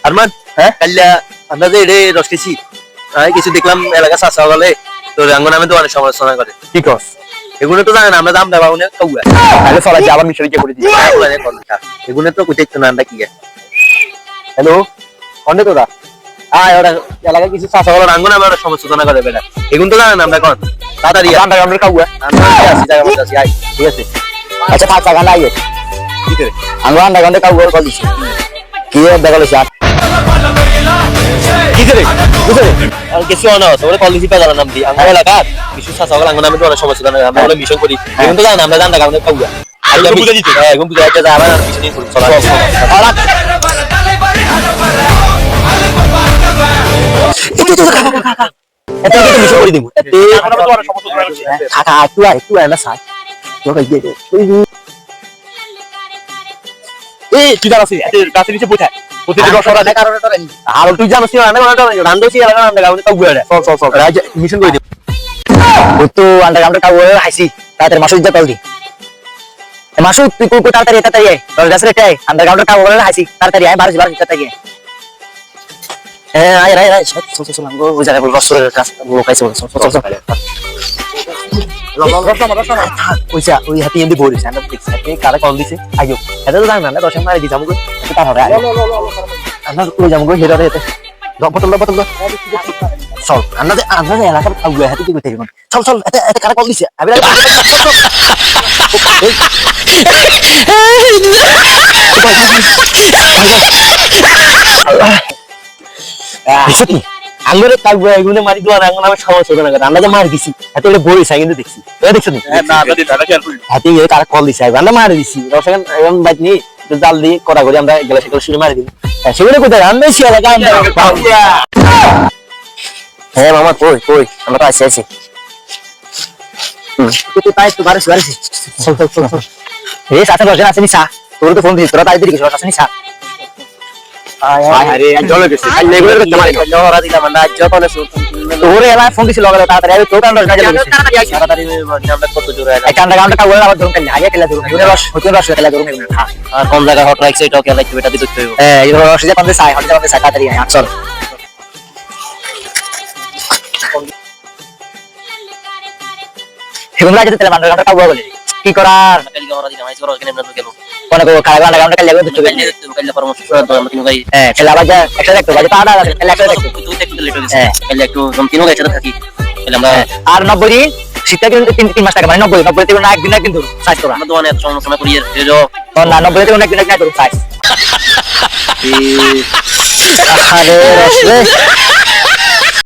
আরমান হ্যাঁ কাল্লা আমরা যে এরে রসকেছি কিছু দেখলাম এলাকা চাষা বলে তোর আঙ্গন নামে তো অনেক সমালোচনা করে কি কস এগুলো তো জানেন আমরা দাম দেওয়া উনি কাউয়া তাহলে চলাই আবার মিশরিকে করে দিই এগুলো তো কোথায় না আমরা কি হ্যালো অনেক তোরা ওরা এলাকা কিছু চাষা বলার আঙ্গন নামে সমালোচনা করে বেটা এগুলো তো জানেন আমরা কোন তাড়াতাড়ি আন্ডারগ্রাউন্ডের কাউয়া আমরা আসি জায়গা মতো আসি ঠিক আছে আচ্ছা থাক থাক আইয়ে কি করে আমরা আন্ডারগ্রাউন্ডের কাউয়া কল দিছি কি দেখালো স্যার কি করে বুঝলে আর কিছু না তোরে কল দিছি পাজার নাম দি আমরা এলাকা কিছু চাষা বলার আঙ্গন নামে তো অনেক সমালোচনা করে আমরা মিশন করি এগুলো তো জানেন আমরা জানতা কারণে কাউয়া আইয়া বুঝা দিতে এখন বুঝা যাচ্ছে আবার মিশন করি চলা এটা কি মিশন করে দিব আমরা তো অনেক সমালোচনা করছি কাকা একটু আয় না স্যার তোকে গিয়ে এই কি দাঁড়াছিস এর কাছে নিচে বসে প্রতিদিন রসরা দেখার কারণে আর তুই জানিস না রান্দাছি এলাকা রান্দা গাউনে কাউ গড়ে চল রাজ মিশন করে দিই ওই তো আন্ডারগ্রাউন্ডের কাউয়া আইছি তাড়াতাড়ি মাসুদ যা কল দি মাসুদ তুই কো তাড়াতাড়ি আয় তোর কাছে রে আন্ডারগ্রাউন্ডের কাউয়া আইছি তাড়াতাড়ি আয় বারো তাড়াতাড়ি আয় আয় চল আমগো ওই জায়গায় বল রসরের কাছে লোকাইছে চল ওইসা ওই হাতি এমনি বলিস আমরা দেখছি আপনি কারা কল দিছে আইও এটা তো জানেন না দর্শক মারি দিছি আমগো তার হবে আমরা কই যামগো হেরা রে বতল চল আমরা এলাকার কাউয়া হাতি কি কইতে চল এটা কারা কল দিছে আবে সত্যি আঙ্গুরে কাউয়া এগুলো মারি দোয়া আঙ্গুন আমি সমালোচনা করে আমরা যে মার দিছি এত বলে বই চাই কিন্তু দেখছি এটা দেখছ না দাদি দাদা কি আর করি হাতি এ কারা কল দিছে আমরা মার দিছি রসগান এমন বাইক নি জাল দিয়ে করা করে আমরা গেলে সেগুলো শুরু মারি দিই সেগুলো কোথায় আমরা এসে এলাকা হ্যাঁ মামা কই আমরা তো আছি তুই তাই তো বারিশ চল এই সাথে বসে আছিস সা তোর তো ফোন দিছিস তোরা তাই দিছিস বসে আছিস সা আরে জলে গেছে খালি লেগুলার করতে মারি জহরা দিলাম না যতনে তোরে এলা ফোন দিছিল লগে তাড়াতাড়ি আই তো কান্ডার কাজে তাড়াতাড়ি আমরা কত জোরে এই কান্ডা কান্ডা কাউয়া আবার ধরুন কাল আগে খেলা ধরুন রস খেলা ধরুন আর কোন জায়গা হট রাখছে এটাও খেলা একটু বেটা দিতে হইব এই রস যে পাবে সাই হট যে পাবে সাই তাড়াতাড়ি আয় চল সেগুলো আগে তেলে বান্ডার কাউয়া বলে কি করার কাল জহরা দিলাম আইছে ওরা কেন আমরা গেল কোন কো কারা কান্ডা কাল লাগবে তো কাল পরামর্শ করে তো আমরা তিন ভাই খেলা বাজা একটা দেখতো বাজে পাড়া আছে খেলা একটা দেখতো তুই একটু লেট হয়ে গেছে কাল একটু हम तीनों একসাথে থাকি তাহলে আমরা আর 90 দিন শীতটা কিন্তু 3 মাস টাকা মানে 90 থেকে না একদিন একদিন ধরুন সাইজ করা আমরা তো অনেক সমালোচনা করি এর যে তো না 90 থেকে একদিন একদিন ধরুন সাইজ আরে রস রে